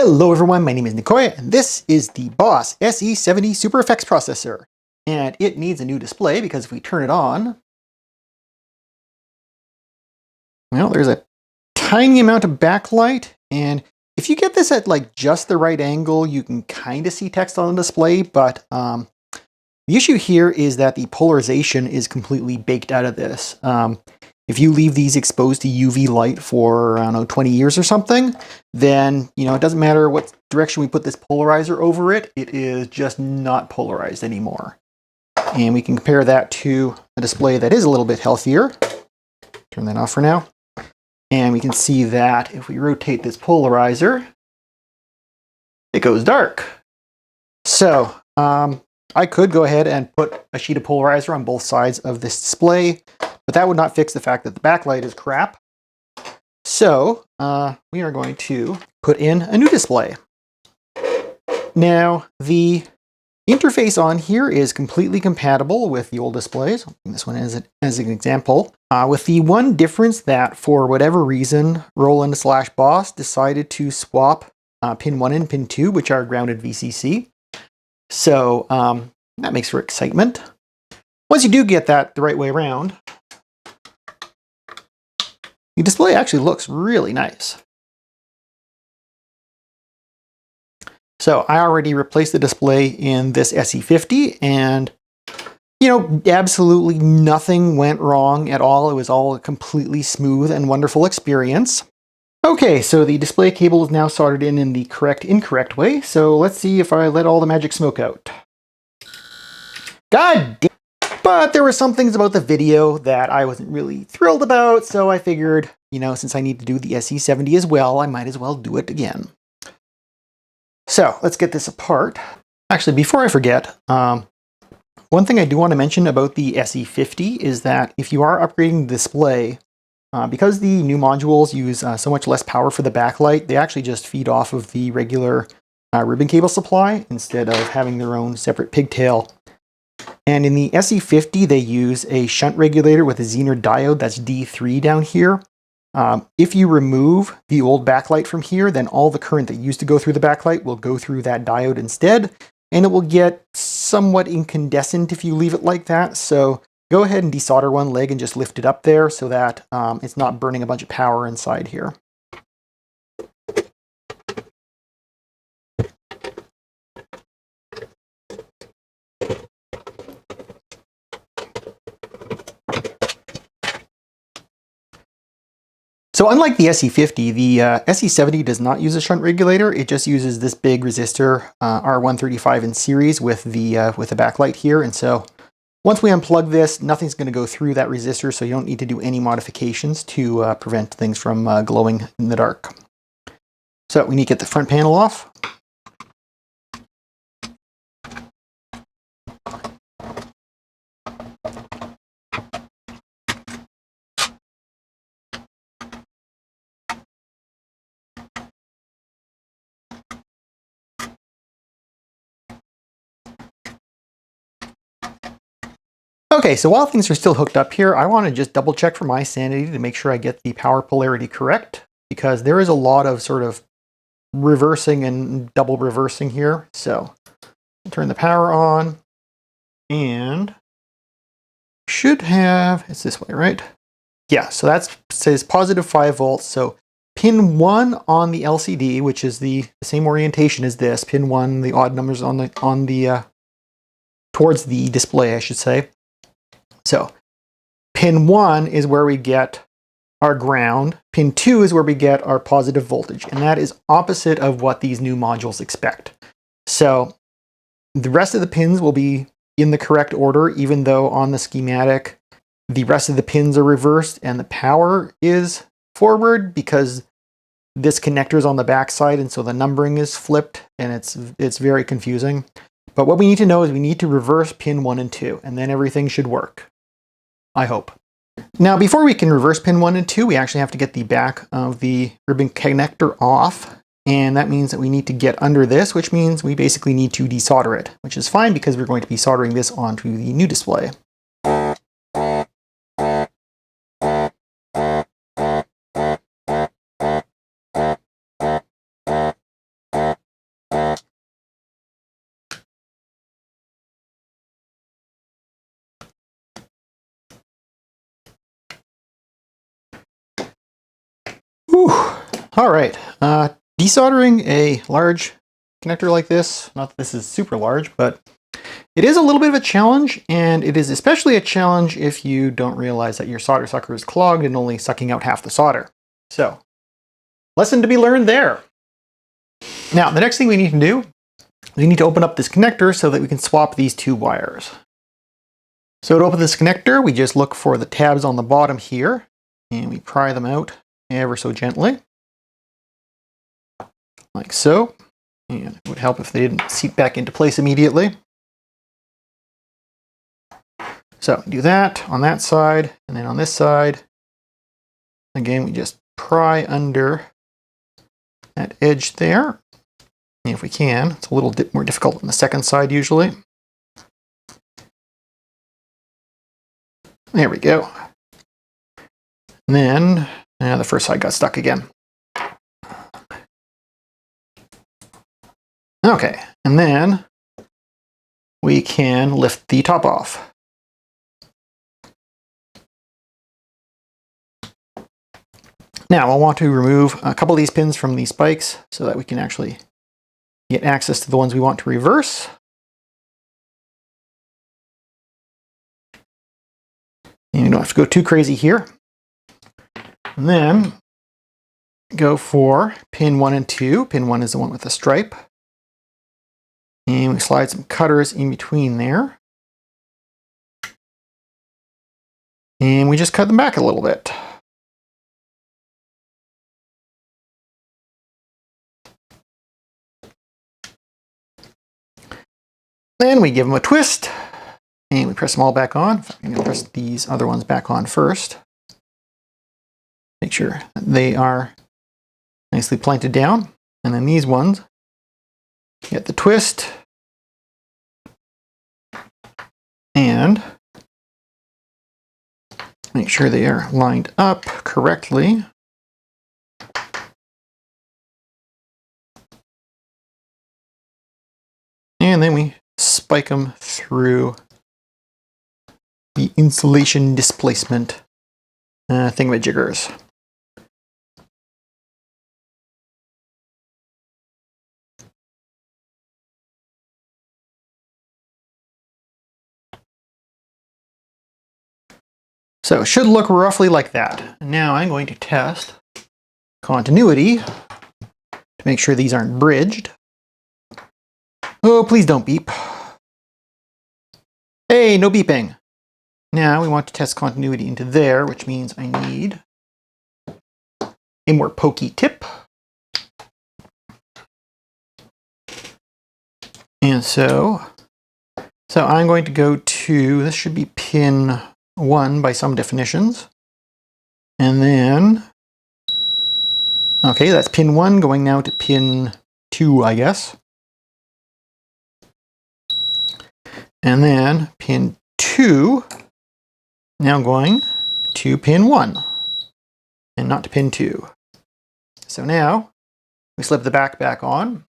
Hello everyone, my name is Nikoya, and this is the Boss SE-70 Super Effects Processor. And it needs a new display because if we turn it on, well, there's a tiny amount of backlight, and if you get this at like just the right angle, you can kind of see text on the display, but the issue here is that the polarization is completely baked out of this. If you leave these exposed to UV light for, I don't know, 20 years or something, then, it doesn't matter what direction we put this polarizer over it, it is just not polarized anymore. And we can compare that to a display that is a little bit healthier. Turn that off for now. And we can see that if we rotate this polarizer, it goes dark. So, I could go ahead and put a sheet of polarizer on both sides of this display, but that would not fix the fact that the backlight is crap. So we are going to put in a new display. Now, the interface on here is completely compatible with the old displays. This one as an example, with the one difference that for whatever reason, Roland/Boss decided to swap pin 1 and pin 2, which are grounded VCC. So that makes for excitement. Once you do get that the right way around, the display actually looks really nice. So I already replaced the display in this SE-50, and absolutely nothing went wrong at all. It was all a completely smooth and wonderful experience. Okay, so the display cable is now soldered in the incorrect way. So let's see if I let all the magic smoke out. God damn. But there were some things about the video that I wasn't really thrilled about, so I figured, since I need to do the SE-70 as well, I might as well do it again. So let's get this apart. Actually, before I forget, one thing I do want to mention about the SE-50 is that if you are upgrading the display, because the new modules use so much less power for the backlight, they actually just feed off of the regular ribbon cable supply instead of having their own separate pigtail. And in the SE-50, they use a shunt regulator with a Zener diode that's D3 down here. If you remove the old backlight from here, then all the current that used to go through the backlight will go through that diode instead, and it will get somewhat incandescent if you leave it like that. So go ahead and desolder one leg and just lift it up there so that it's not burning a bunch of power inside here. So unlike the SE-50, the SE-70 does not use a shunt regulator. It just uses this big resistor, R135 in series with the backlight here. And so once we unplug this, nothing's going to go through that resistor, so you don't need to do any modifications to prevent things from glowing in the dark. So we need to get the front panel off. Okay, so while things are still hooked up here, I want to just double check for my sanity to make sure I get the power polarity correct, because there is a lot of sort of reversing and double reversing here. So I'll turn the power on, and should have, it's this way, right? Yeah, so that says positive 5 volts. So pin 1 on the LCD, which is the same orientation as this, pin 1, the odd numbers on the towards the display, I should say. So pin 1 is where we get our ground. Pin 2 is where we get our positive voltage. And that is opposite of what these new modules expect. So the rest of the pins will be in the correct order, even though on the schematic, the rest of the pins are reversed and the power is forward because this connector is on the back side. And so the numbering is flipped and it's very confusing. But what we need to know is we need to reverse pin 1 and 2, and then everything should work. I hope. Now, before we can reverse pin 1 and 2, we actually have to get the back of the ribbon connector off. And that means that we need to get under this, which means we basically need to desolder it, which is fine because we're going to be soldering this onto the new display. Whew. All right. Desoldering a large connector like this, not that this is super large, but it is a little bit of a challenge, and it is especially a challenge if you don't realize that your solder sucker is clogged and only sucking out half the solder. So, lesson to be learned there. Now, the next thing we need to do, we need to open up this connector so that we can swap these two wires. So to open this connector, we just look for the tabs on the bottom here, and we pry them out ever so gently, like so. And it would help if they didn't seat back into place immediately. So do that on that side, and then on this side, again, we just pry under that edge there. And if we can, it's a little bit more difficult on the second side usually. There we go. And then the first side got stuck again. Okay, and then we can lift the top off. Now I'll want to remove a couple of these pins from these spikes so that we can actually get access to the ones we want to reverse. And you don't have to go too crazy here. And then go for pin 1 and 2. Pin 1 is the one with the stripe. And we slide some cutters in between there. And we just cut them back a little bit. Then we give them a twist. And we press them all back on. I'm going to press these other ones back on first. Make sure that they are nicely planted down. And then these ones, get the twist. And make sure they are lined up correctly. And then we spike them through the insulation displacement thingamajiggers. So it should look roughly like that. Now I'm going to test continuity to make sure these aren't bridged. Oh, please don't beep. Hey, no beeping. Now we want to test continuity into there, which means I need a more pokey tip. And so I'm going to go to, this should be pin 1 by some definitions. And then, okay, that's pin 1 going now to pin 2, I guess. And then pin 2 now going to pin 1 and not to pin 2. So now we slip the back on.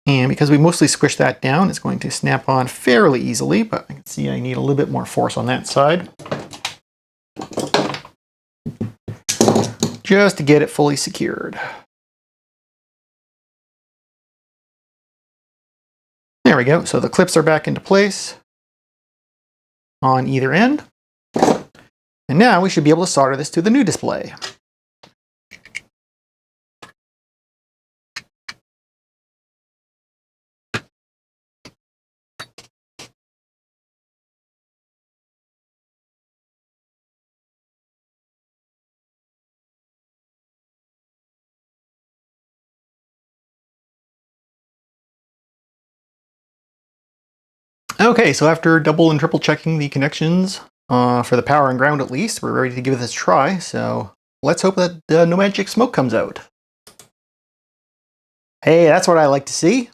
And because we mostly squish that down, it's going to snap on fairly easily, but I can see I need a little bit more force on that side, just to get it fully secured. There we go. So the clips are back into place on either end. And now we should be able to solder this to the new display. Okay, so after double and triple checking the connections, for the power and ground at least, we're ready to give this a try, so let's hope that no magic smoke comes out. Hey, that's what I like to see.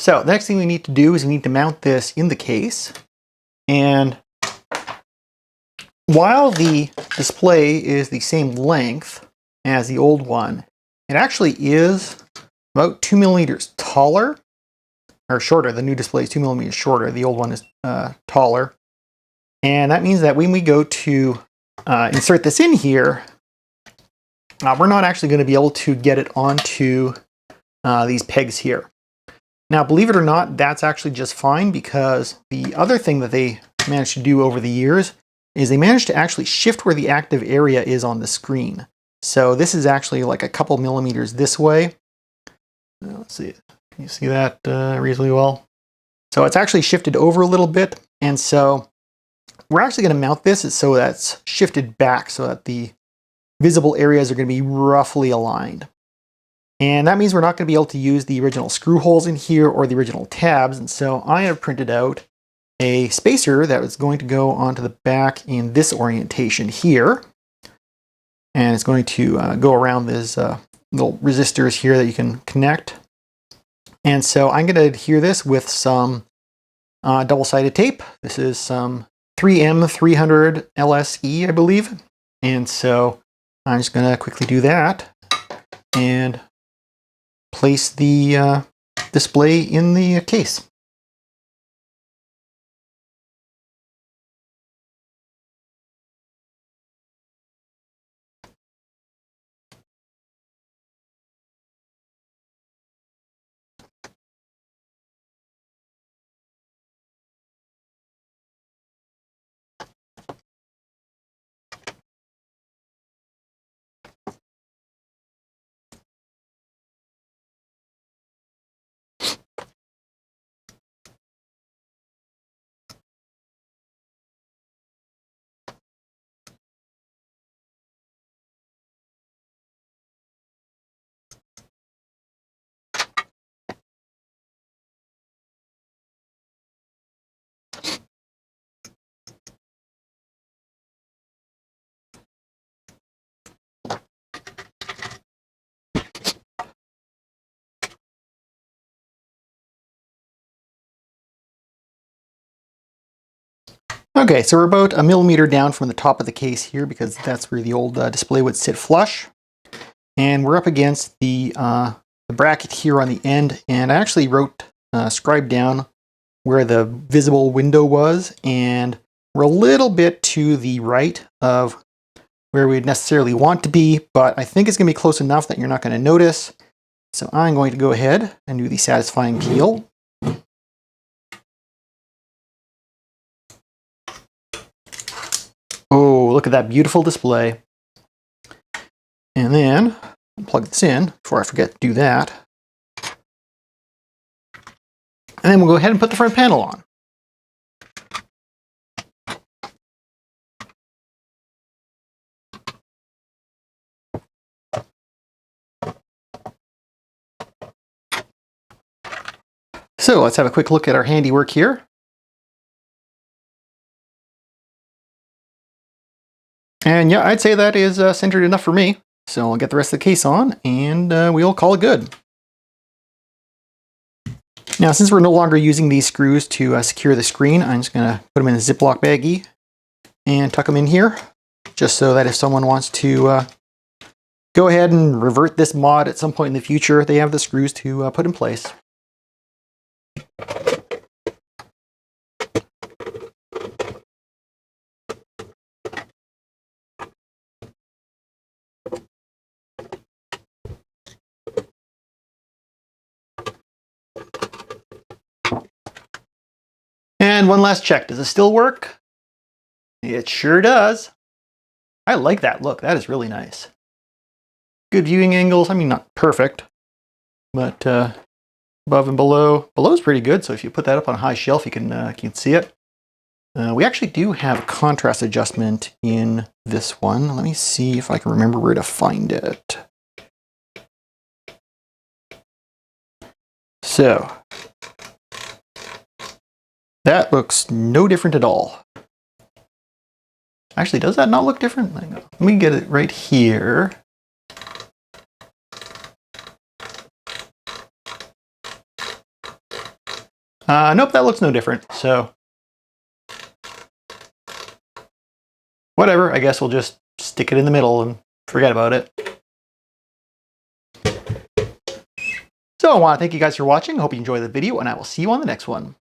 So the next thing we need to do is we need to mount this in the case, and while the display is the same length as the old one, it actually is about 2 millimeters taller, or shorter. The new display is 2 millimeters shorter. The old one is taller. And that means that when we go to insert this in here, we're not actually going to be able to get it onto these pegs here. Now, believe it or not, that's actually just fine, because the other thing that they managed to do over the years is they managed to actually shift where the active area is on the screen. So this is actually like a couple millimeters this way. Let's see, can you see that reasonably well? So it's actually shifted over a little bit, and so we're actually going to mount this so that's shifted back so that the visible areas are going to be roughly aligned. And that means we're not going to be able to use the original screw holes in here or the original tabs, and so I have printed out a spacer that is going to go onto the back in this orientation here. And it's going to go around these little resistors here that you can connect. And so I'm going to adhere this with some double-sided tape. This is some 3M 300 LSE, I believe. And so I'm just going to quickly do that and place the display in the case. Okay, so we're about 1 millimeter down from the top of the case here, because that's where the old display would sit flush. And we're up against the bracket here on the end, and I actually scribed down where the visible window was, and we're a little bit to the right of where we'd necessarily want to be, but I think it's going to be close enough that you're not going to notice. So I'm going to go ahead and do the satisfying peel. Oh, look at that beautiful display. And then I'll plug this in before I forget to do that. And then we'll go ahead and put the front panel on. So let's have a quick look at our handiwork here. And yeah, I'd say that is centered enough for me. So I'll get the rest of the case on, and we'll call it good. Now, since we're no longer using these screws to secure the screen, I'm just going to put them in a Ziploc baggie and tuck them in here, just so that if someone wants to go ahead and revert this mod at some point in the future, they have the screws to put in place. And one last check. Does it still work? It sure does. I like that look. That is really nice. Good viewing angles. I mean, not perfect, but above and below. Below is pretty good, so if you put that up on a high shelf, you can see it. We actually do have contrast adjustment in this one. Let me see if I can remember where to find it. So that looks no different at all. Actually, does that not look different? Let me get it right here. Nope, that looks no different. So whatever, I guess we'll just stick it in the middle and forget about it. So I want to thank you guys for watching. I hope you enjoyed the video, and I will see you on the next one.